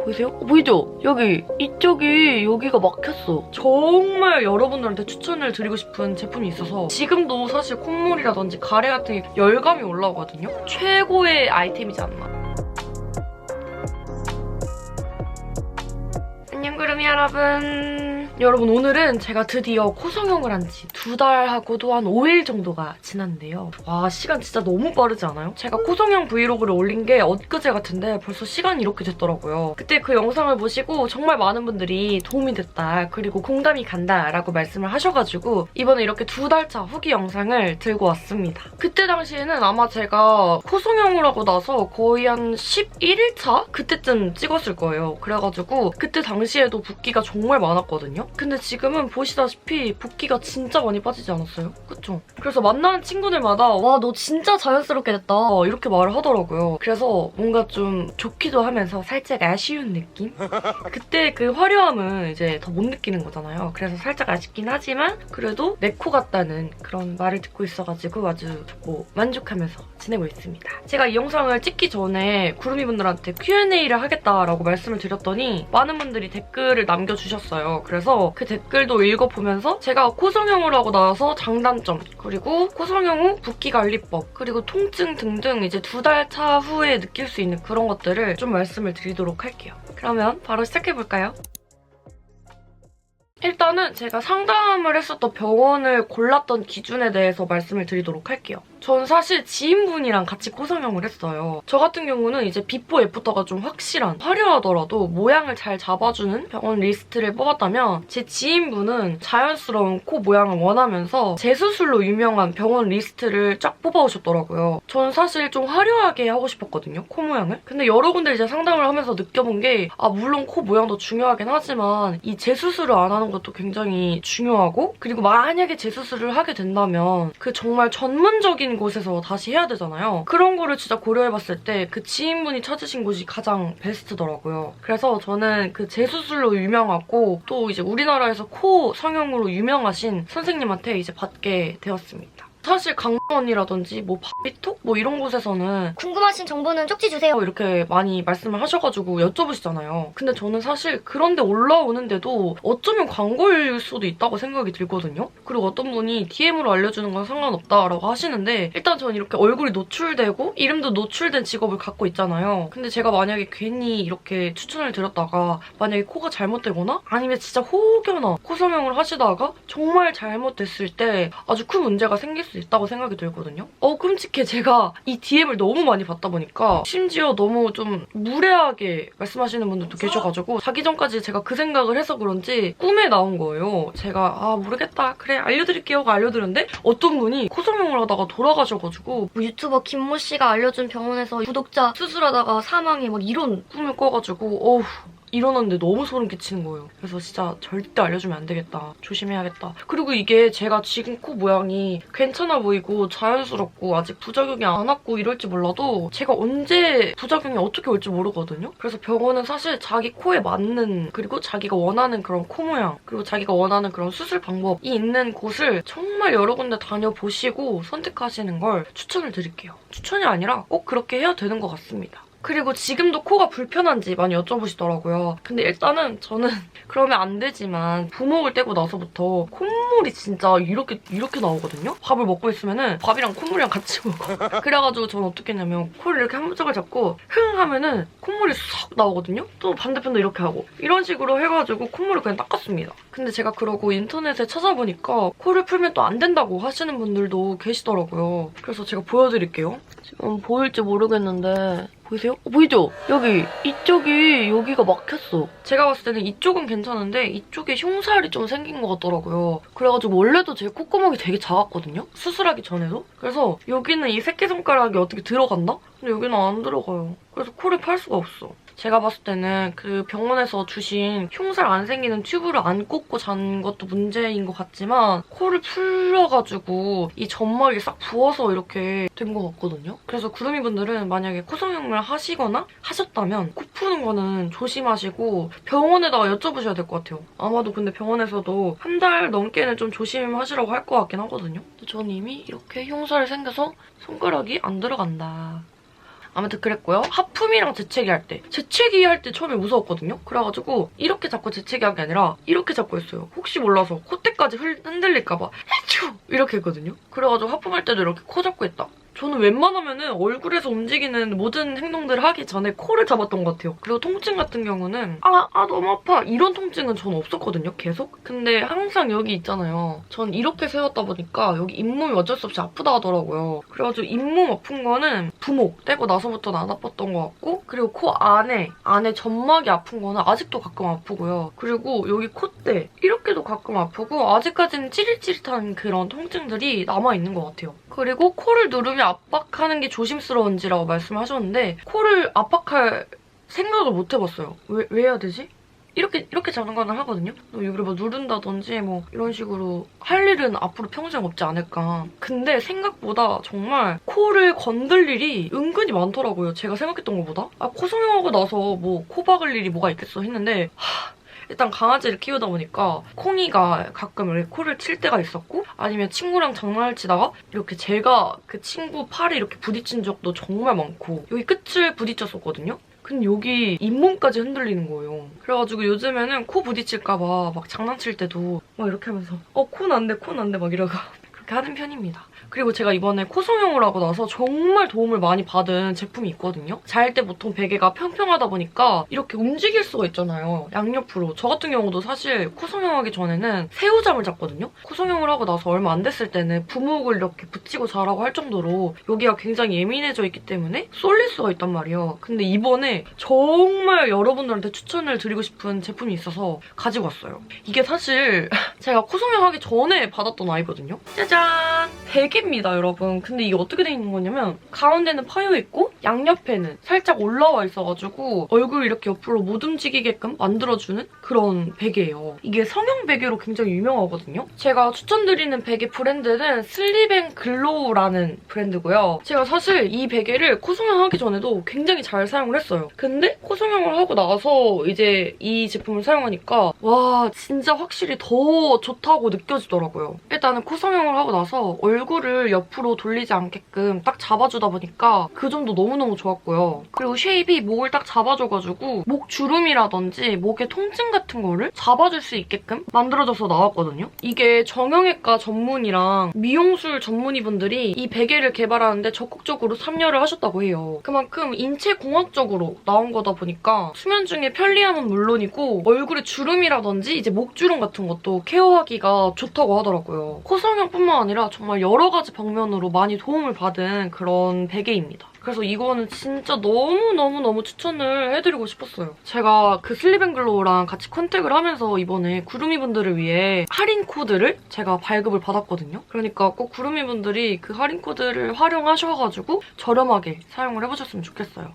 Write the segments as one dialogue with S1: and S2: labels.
S1: 보이세요? 보이죠? 여기 이쪽이 여기가 막혔어. 정말 여러분들한테 추천을 드리고 싶은 제품이 있어서 지금도 사실 콧물이라든지 가래 같은 게 열감이 올라오거든요. 최고의 아이템이지 않나. 안녕 구름이 여러분, 오늘은 제가 드디어 코 성형을 한 지 2달하고도 한 5일 정도가 지났는데요. 와, 시간 진짜 너무 빠르지 않아요? 제가 코 성형 브이로그를 올린 게 엊그제 같은데 벌써 시간이 이렇게 됐더라고요. 그때 그 영상을 보시고 정말 많은 분들이 도움이 됐다, 그리고 공감이 간다 라고 말씀을 하셔가지고 이번에 이렇게 2달차 후기 영상을 들고 왔습니다. 그때 당시에는 아마 제가 코 성형을 하고 나서 거의 한 11일차? 그때쯤 찍었을 거예요. 그래가지고 그때 당시에도 붓기가 정말 많았거든요. 근데 지금은 보시다시피 붓기가 진짜 많이 빠지지 않았어요? 그쵸? 그래서 만나는 친구들마다 와, 너 진짜 자연스럽게 됐다 이렇게 말을 하더라고요. 그래서 뭔가 좀 좋기도 하면서 살짝 아쉬운 느낌? 그때 그 화려함은 이제 더 못 느끼는 거잖아요. 그래서 살짝 아쉽긴 하지만 그래도 내 코 같다는 그런 말을 듣고 있어가지고 아주 만족하면서 지내고 있습니다. 제가 이 영상을 찍기 전에 구름이분들한테 Q&A를 하겠다라고 말씀을 드렸더니 많은 분들이 댓글을 남겨주셨어요. 그래서 그 댓글도 읽어보면서 제가 코 성형을 하고 나서 장단점, 그리고 코 성형 후 붓기 관리법, 그리고 통증 등등 이제 2달 차 후에 느낄 수 있는 그런 것들을 좀 말씀을 드리도록 할게요. 그러면 바로 시작해볼까요? 일단은 제가 상담을 했었던 병원을 골랐던 기준에 대해서 말씀을 드리도록 할게요. 전 사실 지인분이랑 같이 코 성형을 했어요. 저 같은 경우는 이제 비포 애프터가 좀 확실한, 화려하더라도 모양을 잘 잡아주는 병원 리스트를 뽑았다면 제 지인분은 자연스러운 코 모양을 원하면서 재수술로 유명한 병원 리스트를 쫙 뽑아오셨더라고요. 전 사실 좀 화려하게 하고 싶었거든요, 코 모양을. 근데 여러 군데 이제 상담을 하면서 느껴본 게 물론 코 모양도 중요하긴 하지만 이 재수술을 안 하는 것도 굉장히 중요하고, 그리고 만약에 재수술을 하게 된다면 그 정말 전문적인 곳에서 다시 해야 되잖아요. 그런 거를 진짜 고려해봤을 때 그 지인분이 찾으신 곳이 가장 베스트더라고요. 그래서 저는 그 재수술로 유명하고 또 이제 우리나라에서 코 성형으로 유명하신 선생님한테 이제 받게 되었습니다. 사실 강남원이라든지 바비톡 이런 곳에서는
S2: 궁금하신 정보는 쪽지 주세요.
S1: 이렇게 많이 말씀을 하셔가지고 여쭤보시잖아요. 근데 저는 사실 그런데 올라오는데도 어쩌면 광고일 수도 있다고 생각이 들거든요. 그리고 어떤 분이 DM으로 알려주는 건 상관없다라고 하시는데, 일단 저는 이렇게 얼굴이 노출되고 이름도 노출된 직업을 갖고 있잖아요. 근데 제가 만약에 괜히 이렇게 추천을 드렸다가 만약에 코가 잘못되거나 아니면 진짜 혹여나 코 성형을 하시다가 정말 잘못됐을 때 아주 큰 문제가 생길 수 있다고 생각이 들거든요. 끔찍해. 제가 이 DM을 너무 많이 받다 보니까 심지어 너무 좀 무례하게 말씀하시는 분들도 계셔가지고 자기 전까지 제가 그 생각을 해서 그런지 꿈에 나온 거예요. 제가 모르겠다, 그래 알려드릴게요가 알려드렸는데 어떤 분이 코 성형을 하다가 돌아가셔가지고
S2: 유튜버 김모 씨가 알려준 병원에서 구독자
S1: 수술하다가 사망해 이런 꿈을 꿔가지고 일어났는데 너무 소름 끼치는 거예요. 그래서 진짜 절대 알려주면 안 되겠다, 조심해야겠다. 그리고 이게 제가 지금 코 모양이 괜찮아 보이고 자연스럽고 아직 부작용이 안 왔고 이럴지 몰라도 제가 언제 부작용이 어떻게 올지 모르거든요. 그래서 병원은 사실 자기 코에 맞는, 그리고 자기가 원하는 그런 코 모양, 그리고 자기가 원하는 그런 수술 방법이 있는 곳을 정말 여러 군데 다녀보시고 선택하시는 걸 추천을 드릴게요. 추천이 아니라 꼭 그렇게 해야 되는 것 같습니다. 그리고 지금도 코가 불편한지 많이 여쭤보시더라고요. 근데 일단은 저는 그러면 안 되지만 부목을 떼고 나서부터 콧물이 진짜 이렇게 나오거든요? 밥을 먹고 있으면은 밥이랑 콧물이랑 같이 먹어. 그래가지고 저는 어떻게 했냐면 코를 이렇게 한 번짝을 잡고 흥 하면은 콧물이 쏙 나오거든요? 또 반대편도 이렇게 하고 이런 식으로 해가지고 콧물을 그냥 닦았습니다. 근데 제가 그러고 인터넷에 찾아보니까 코를 풀면 또 안 된다고 하시는 분들도 계시더라고요. 그래서 제가 보여드릴게요. 지금 보일지 모르겠는데 보이세요? 보이죠? 이쪽이 여기가 막혔어. 제가 봤을 때는 이쪽은 괜찮은데 이쪽에 흉살이 좀 생긴 것 같더라고요. 그래가지고 원래도 제 콧구멍이 되게 작았거든요? 수술하기 전에도? 그래서 여기는 이 새끼손가락이 어떻게 들어갔나? 근데 여기는 안 들어가요. 그래서 코를 팔 수가 없어. 제가 봤을 때는 그 병원에서 주신 흉살 안 생기는 튜브를 안 꽂고 잔 것도 문제인 것 같지만 코를 풀려가지고 이 점막이 싹 부어서 이렇게 된 것 같거든요. 그래서 구름이분들은 만약에 코 성형을 하시거나 하셨다면 코 푸는 거는 조심하시고 병원에다가 여쭤보셔야 될 것 같아요. 아마도 근데 병원에서도 한 달 넘게는 좀 조심하시라고 할 것 같긴 하거든요. 근데 전 이미 이렇게 흉살이 생겨서 손가락이 안 들어간다. 아무튼 그랬고요. 하품이랑 재채기 할 때. 재채기 할 때 처음에 무서웠거든요. 그래가지고 이렇게 자꾸 재채기 한 게 아니라 이렇게 자꾸 했어요. 혹시 몰라서 콧대까지 흔들릴까봐 해쭈! 이렇게 했거든요. 그래가지고 하품할 때도 이렇게 코 잡고 했다. 저는 웬만하면은 얼굴에서 움직이는 모든 행동들을 하기 전에 코를 잡았던 것 같아요. 그리고 통증 같은 경우는 너무 아파 이런 통증은 전 없었거든요, 계속. 근데 항상 여기 있잖아요. 전 이렇게 세웠다 보니까 여기 잇몸이 어쩔 수 없이 아프다 하더라고요. 그래가지고 잇몸 아픈 거는 부목 떼고 나서부터는 안 아팠던 것 같고, 그리고 코 안에 점막이 아픈 거는 아직도 가끔 아프고요. 그리고 여기 콧대 이렇게도 가끔 아프고 아직까지는 찌릿찌릿한 그런 통증들이 남아있는 것 같아요. 그리고 코를 누르면 압박하는 게 조심스러운지라고 말씀하셨는데 코를 압박할 생각을 못 해봤어요. 왜 해야 되지? 이렇게 장난감을 하거든요. 여기를 뭐 누른다든지 뭐 이런 식으로 할 일은 앞으로 평생 없지 않을까. 근데 생각보다 정말 코를 건들 일이 은근히 많더라고요. 제가 생각했던 것보다. 코 성형하고 나서 뭐 코 박을 일이 뭐가 있겠어 했는데 일단 강아지를 키우다 보니까 콩이가 가끔 이렇게 코를 칠 때가 있었고, 아니면 친구랑 장난을 치다가 이렇게 제가 그 친구 팔에 이렇게 부딪힌 적도 정말 많고, 여기 끝을 부딪혔었거든요. 근데 여기 잇몸까지 흔들리는 거예요. 그래가지고 요즘에는 코 부딪힐까봐 막 장난칠 때도 막 이렇게 하면서 코 난데 막 이러고 그렇게 하는 편입니다. 그리고 제가 이번에 코 성형을 하고 나서 정말 도움을 많이 받은 제품이 있거든요. 잘 때 보통 베개가 평평하다 보니까 이렇게 움직일 수가 있잖아요. 양옆으로. 저 같은 경우도 사실 코 성형하기 전에는 새우잠을 잤거든요. 코 성형을 하고 나서 얼마 안 됐을 때는 부목을 이렇게 붙이고 자라고 할 정도로 여기가 굉장히 예민해져 있기 때문에 쏠릴 수가 있단 말이에요. 근데 이번에 정말 여러분들한테 추천을 드리고 싶은 제품이 있어서 가지고 왔어요. 이게 사실 제가 코 성형하기 전에 받았던 아이거든요. 짜잔! 베개입니다, 여러분. 근데 이게 어떻게 돼 있는 거냐면 가운데는 파여 있고 양옆에는 살짝 올라와 있어가지고 얼굴 이렇게 옆으로 못 움직이게끔 만들어주는 그런 베개예요. 이게 성형 베개로 굉장히 유명하거든요. 제가 추천드리는 베개 브랜드는 슬립앤글로우라는 브랜드고요. 제가 사실 이 베개를 코 성형하기 전에도 굉장히 잘 사용을 했어요. 근데 코 성형을 하고 나서 이제 이 제품을 사용하니까 와, 진짜 확실히 더 좋다고 느껴지더라고요. 일단은 코 성형을 하고 나서 얼굴을 옆으로 돌리지 않게끔 딱 잡아주다 보니까 그 점도 너무너무 좋았고요. 그리고 쉐입이 목을 딱 잡아줘가지고 목 주름이라든지 목의 통증 같은 거를 잡아줄 수 있게끔 만들어져서 나왔거든요. 이게 정형외과 전문이랑 미용술 전문의분들이 이 베개를 개발하는데 적극적으로 참여를 하셨다고 해요. 그만큼 인체공학적으로 나온 거다 보니까 수면 중에 편리함은 물론이고 얼굴의 주름이라든지 이제 목 주름 같은 것도 케어하기가 좋다고 하더라고요. 코 성형뿐만 아니라 정말 여러 가지 방면으로 많이 도움을 받은 그런 베개입니다. 그래서 이거는 진짜 너무너무 추천을 해드리고 싶었어요. 제가 그 슬립앤글로우랑 같이 컨택을 하면서 이번에 구름이분들을 위해 할인 코드를 제가 발급을 받았거든요. 그러니까 꼭 구름이분들이 그 할인 코드를 활용하셔가지고 저렴하게 사용을 해보셨으면 좋겠어요.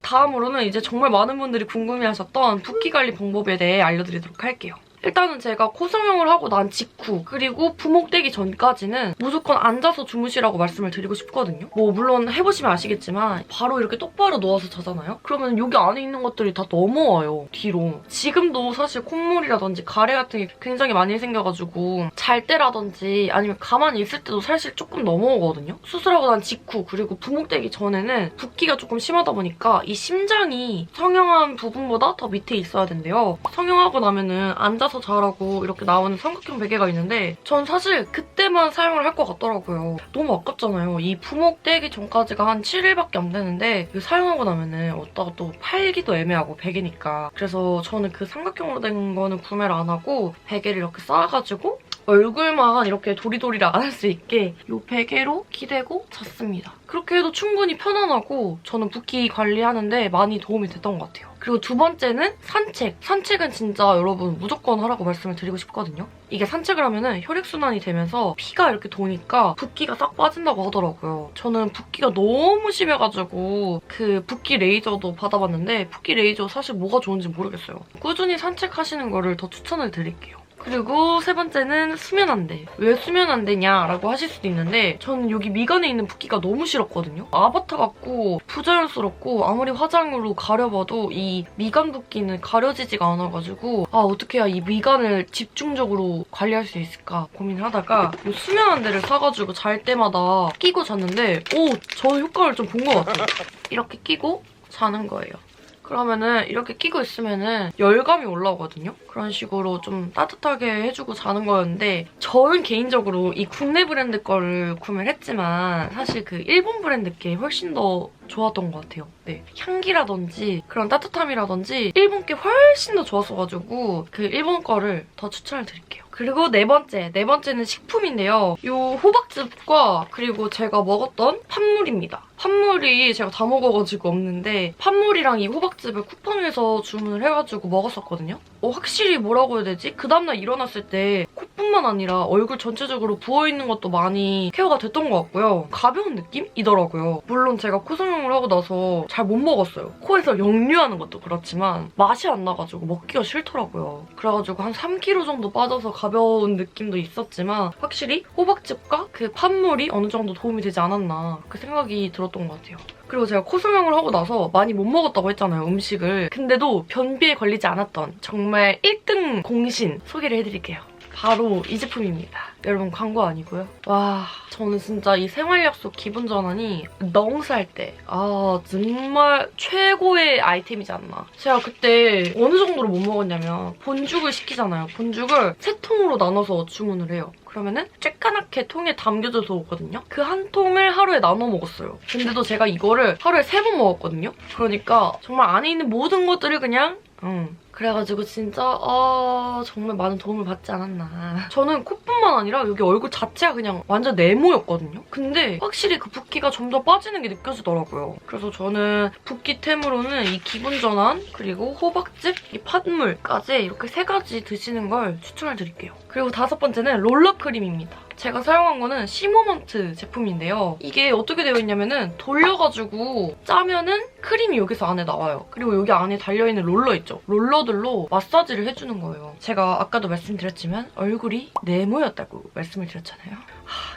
S1: 다음으로는 이제 정말 많은 분들이 궁금해하셨던 붓기 관리 방법에 대해 알려드리도록 할게요. 일단은 제가 코 성형을 하고 난 직후 그리고 부목 떼기 전까지는 무조건 앉아서 주무시라고 말씀을 드리고 싶거든요. 뭐 물론 해보시면 아시겠지만 바로 이렇게 똑바로 누워서 자잖아요? 그러면 여기 안에 있는 것들이 다 넘어와요, 뒤로. 지금도 사실 콧물이라든지 가래 같은 게 굉장히 많이 생겨가지고 잘 때라든지 아니면 가만히 있을 때도 사실 조금 넘어오거든요? 수술하고 난 직후 그리고 부목 떼기 전에는 붓기가 조금 심하다 보니까 이 심장이 성형한 부분보다 더 밑에 있어야 된대요. 성형하고 나면은 앉아서 자라고 이렇게 나오는 삼각형 베개가 있는데 전 사실 그때만 사용을 할 것 같더라고요. 너무 아깝잖아요. 이 부목 떼기 전까지가 한 7일밖에 안 되는데 이거 사용하고 나면은 어디다가 또 팔기도 애매하고 베개니까. 그래서 저는 그 삼각형으로 된 거는 구매를 안 하고 베개를 이렇게 쌓아가지고 얼굴만 이렇게 도리도리를 안 할 수 있게 이 베개로 기대고 잤습니다. 그렇게 해도 충분히 편안하고 저는 붓기 관리하는데 많이 도움이 됐던 것 같아요. 그리고 두 번째는 산책. 산책은 진짜 여러분 무조건 하라고 말씀을 드리고 싶거든요. 이게 산책을 하면은 혈액순환이 되면서 피가 이렇게 도니까 붓기가 싹 빠진다고 하더라고요. 저는 붓기가 너무 심해가지고 그 붓기 레이저도 받아봤는데 붓기 레이저 사실 뭐가 좋은지 모르겠어요. 꾸준히 산책하시는 거를 더 추천을 드릴게요. 그리고 세 번째는 수면 안대. 왜 수면 안대냐라고 하실 수도 있는데 저는 여기 미간에 있는 붓기가 너무 싫었거든요. 아바타 같고 부자연스럽고 아무리 화장으로 가려봐도 이 미간 붓기는 가려지지가 않아가지고 아 어떻게 해야 이 미간을 집중적으로 관리할 수 있을까 고민하다가 이 수면 안대를 사가지고 잘 때마다 끼고 잤는데 저 효과를 좀 본 것 같아요. 이렇게 끼고 자는 거예요. 그러면은 이렇게 끼고 있으면은 열감이 올라오거든요? 그런 식으로 좀 따뜻하게 해주고 자는 거였는데 저는 개인적으로 이 국내 브랜드 거를 구매를 했지만 사실 그 일본 브랜드 게 훨씬 더 좋았던 것 같아요. 네, 향기라든지 그런 따뜻함이라든지 일본 게 훨씬 더 좋았어가지고 그 일본 거를 더 추천을 드릴게요. 그리고 네 번째는 식품인데요. 이 호박즙과 그리고 제가 먹었던 팥물입니다. 팥물이 제가 다 먹어가지고 없는데 팥물이랑 이 호박즙을 쿠팡에서 주문을 해가지고 먹었었거든요. 확실히 뭐라고 해야 되지? 그 다음날 일어났을 때 콧뿐만 아니라 얼굴 전체적으로 부어있는 것도 많이 케어가 됐던 것 같고요. 가벼운 느낌이더라고요. 물론 제가 코 성형을 하고 나서 잘 못 먹었어요. 코에서 역류하는 것도 그렇지만 맛이 안 나가지고 먹기가 싫더라고요. 그래가지고 한 3kg 정도 빠져서 가벼운 느낌도 있었지만 확실히 호박즙과 그 팥물이 어느 정도 도움이 되지 않았나 그 생각이 들었던 것 같아요. 그리고 제가 코 성형을 하고 나서 많이 못 먹었다고 했잖아요, 음식을. 근데도 변비에 걸리지 않았던 정말 1등 공신 소개를 해드릴게요. 바로 이 제품입니다. 여러분 광고 아니고요. 와, 저는 진짜 이 생활약속 기분 전환이 너무 살 때 정말 최고의 아이템이지 않나. 제가 그때 어느 정도로 못 먹었냐면 본죽을 시키잖아요. 본죽을 3통으로 나눠서 주문을 해요. 그러면은 쬐까맣게 통에 담겨져서 오거든요. 그 한 통을 하루에 나눠 먹었어요. 근데도 제가 이거를 하루에 3번 먹었거든요. 그러니까 정말 안에 있는 모든 것들을 그냥 그래가지고 진짜 정말 많은 도움을 받지 않았나. 저는 콧뿐만 아니라 여기 얼굴 자체가 그냥 완전 네모였거든요. 근데 확실히 그 붓기가 점점 빠지는 게 느껴지더라고요. 그래서 저는 붓기템으로는 이 기분 전환 그리고 호박즙, 이 팥물까지 이렇게 3가지 드시는 걸 추천을 드릴게요. 그리고 5번째는 롤러 크림입니다. 제가 사용한 거는 시모먼트 제품인데요. 이게 어떻게 되어 있냐면은 돌려가지고 짜면은 크림이 여기서 안에 나와요. 그리고 여기 안에 달려있는 롤러 있죠? 롤러들로 마사지를 해주는 거예요. 제가 아까도 말씀드렸지만 얼굴이 네모였다고 말씀을 드렸잖아요.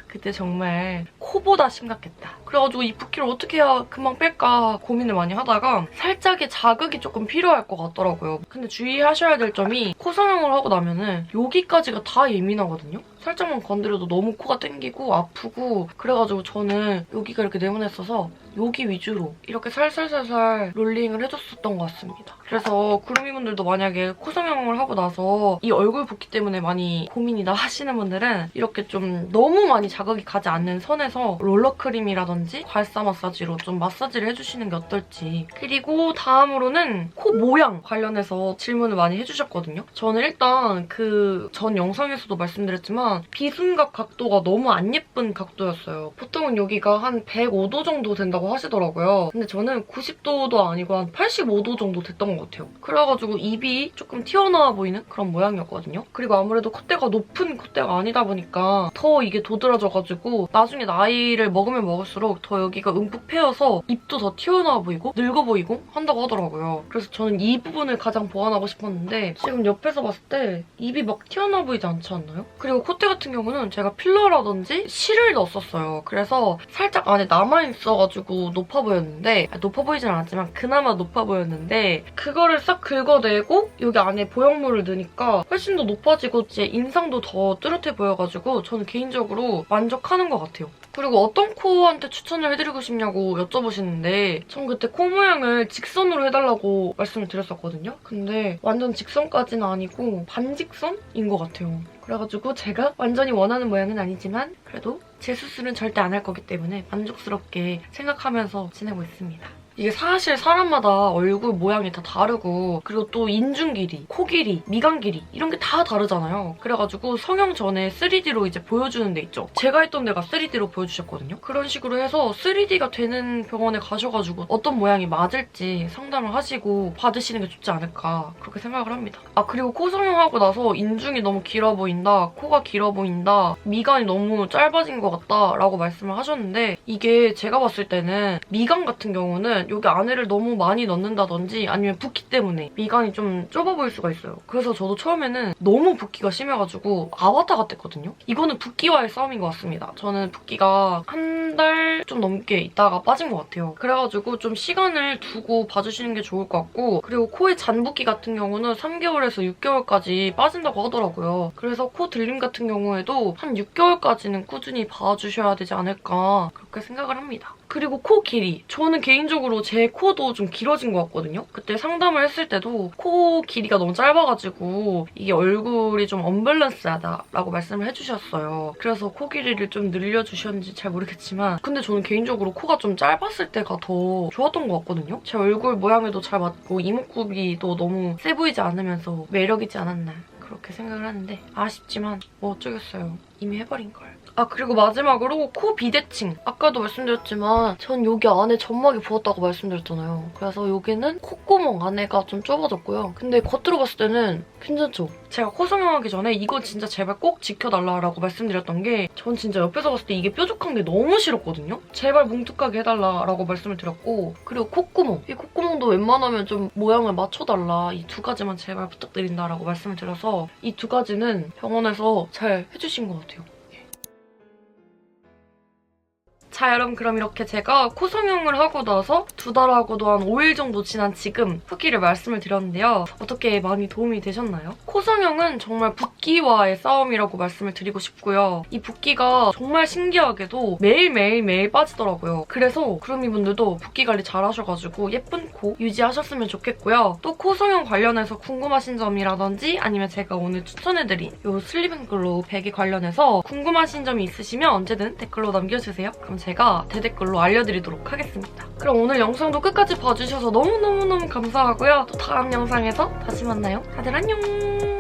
S1: 그때 정말 코보다 심각했다. 그래가지고 이 붓기를 어떻게 해야 금방 뺄까 고민을 많이 하다가 살짝의 자극이 조금 필요할 것 같더라고요. 근데 주의하셔야 될 점이 코 성형을 하고 나면은 여기까지가 다 예민하거든요. 살짝만 건드려도 너무 코가 땡기고 아프고 그래가지고 저는 여기가 이렇게 네모냈어서 여기 위주로 이렇게 살살살살 롤링을 해줬었던 것 같습니다. 그래서 구름이분들도 만약에 코 성형을 하고 나서 이 얼굴 붓기 때문에 많이 고민이다 하시는 분들은 이렇게 좀 너무 많이 자극이 가지 않는 선에서 롤러 크림이라든지 괄사 마사지로 좀 마사지를 해주시는 게 어떨지. 그리고 다음으로는 코 모양 관련해서 질문을 많이 해주셨거든요. 저는 일단 그 전 영상에서도 말씀드렸지만 비순각 각도가 너무 안 예쁜 각도였어요. 보통은 여기가 한 105도 정도 된다고 하시더라고요. 근데 저는 90도도 아니고 한 85도 정도 됐던 것 같아요. 그래가지고 입이 조금 튀어나와 보이는 그런 모양이었거든요. 그리고 아무래도 콧대가 높은 콧대가 아니다 보니까 더 이게 도드라져가지고 나중에 나이를 먹으면 먹을수록 더 여기가 움푹 패여서 입도 더 튀어나와 보이고 늙어 보이고 한다고 하더라고요. 그래서 저는 이 부분을 가장 보완하고 싶었는데 지금 옆에서 봤을 때 입이 막 튀어나와 보이지 않지 않나요? 그리고 콧대 같은 경우는 제가 필러라든지 실을 넣었었어요. 그래서 살짝 안에 남아있어가지고 높아 보였는데 높아 보이진 않았지만 그나마 높아 보였는데 그거를 싹 긁어내고 여기 안에 보형물을 넣으니까 훨씬 더 높아지고 제 인상도 더 뚜렷해 보여가지고 저는 개인적으로 만족하는 것 같아요. 그리고 어떤 코한테 추천을 해드리고 싶냐고 여쭤보시는데 전 그때 코 모양을 직선으로 해달라고 말씀을 드렸었거든요. 근데 완전 직선까지는 아니고 반직선인 것 같아요. 그래가지고 제가 완전히 원하는 모양은 아니지만 그래도 제 수술은 절대 안 할 거기 때문에 만족스럽게 생각하면서 지내고 있습니다. 이게 사실 사람마다 얼굴 모양이 다 다르고 그리고 또 인중 길이, 코 길이, 미간 길이 이런 게 다 다르잖아요. 그래가지고 성형 전에 3D로 이제 보여주는 데 있죠. 제가 했던 데가 3D로 보여주셨거든요. 그런 식으로 해서 3D가 되는 병원에 가셔가지고 어떤 모양이 맞을지 상담을 하시고 받으시는 게 좋지 않을까 그렇게 생각을 합니다. 그리고 코 성형하고 나서 인중이 너무 길어 보인다, 코가 길어 보인다, 미간이 너무 짧아진 것 같다 라고 말씀을 하셨는데 이게 제가 봤을 때는 미간 같은 경우는 때는 여기 안에를 너무 많이 넣는다든지 아니면 붓기 때문에 미간이 좀 좁아 보일 수가 있어요. 그래서 저도 처음에는 너무 붓기가 심해가지고 아바타 같았거든요. 이거는 붓기와의 싸움인 것 같습니다. 저는 붓기가 한 달 좀 넘게 있다가 빠진 것 같아요. 그래가지고 좀 시간을 두고 봐주시는 게 좋을 것 같고, 그리고 코의 잔붓기 같은 경우는 3개월에서 6개월까지 빠진다고 하더라고요. 그래서 코 들림 같은 경우에도 한 6개월까지는 꾸준히 봐주셔야 되지 않을까 그렇게 생각을 합니다. 그리고 코 길이. 저는 개인적으로 제 코도 좀 길어진 것 같거든요. 그때 상담을 했을 때도 코 길이가 너무 짧아가지고 이게 얼굴이 좀 언밸런스하다라고 말씀을 해주셨어요. 그래서 코 길이를 좀 늘려주셨는지 잘 모르겠지만 근데 저는 개인적으로 코가 좀 짧았을 때가 더 좋았던 것 같거든요. 제 얼굴 모양에도 잘 맞고 이목구비도 너무 세 보이지 않으면서 매력있지 않았나 그렇게 생각을 하는데 아쉽지만 뭐 어쩌겠어요. 이미 해버린걸. 아, 그리고 마지막으로 코 비대칭. 아까도 말씀드렸지만 전 여기 안에 점막이 부었다고 말씀드렸잖아요. 그래서 여기는 콧구멍 안에가 좀 좁아졌고요. 근데 겉으로 봤을 때는 괜찮죠? 제가 코 성형하기 전에 이거 진짜 제발 꼭 지켜달라고 말씀드렸던 게 전 진짜 옆에서 봤을 때 이게 뾰족한 게 너무 싫었거든요? 제발 뭉툭하게 해달라고 말씀을 드렸고, 그리고 콧구멍. 이 콧구멍도 웬만하면 좀 모양을 맞춰달라. 이 두 가지만 제발 부탁드린다라고 말씀을 드려서 이 두 가지는 병원에서 잘 해주신 것 같아요. 자, 여러분, 그럼 이렇게 제가 코 성형을 하고 나서 2달하고도 한 5일 정도 지난 지금 후기를 말씀을 드렸는데요. 어떻게 많이 도움이 되셨나요? 코 성형은 정말 붓기와의 싸움이라고 말씀을 드리고 싶고요. 이 붓기가 정말 신기하게도 매일 빠지더라고요. 그래서 구름이분들도 붓기 관리 잘 하셔가지고 예쁜 코 유지하셨으면 좋겠고요. 또 코 성형 관련해서 궁금하신 점이라든지 아니면 제가 오늘 추천해드린 이 슬립앤글로우 베개 관련해서 궁금하신 점이 있으시면 언제든 댓글로 남겨주세요. 그럼 제가 대댓글로 알려드리도록 하겠습니다. 그럼 오늘 영상도 끝까지 봐주셔서 너무너무 감사하고요. 또 다음 영상에서 다시 만나요. 다들 안녕!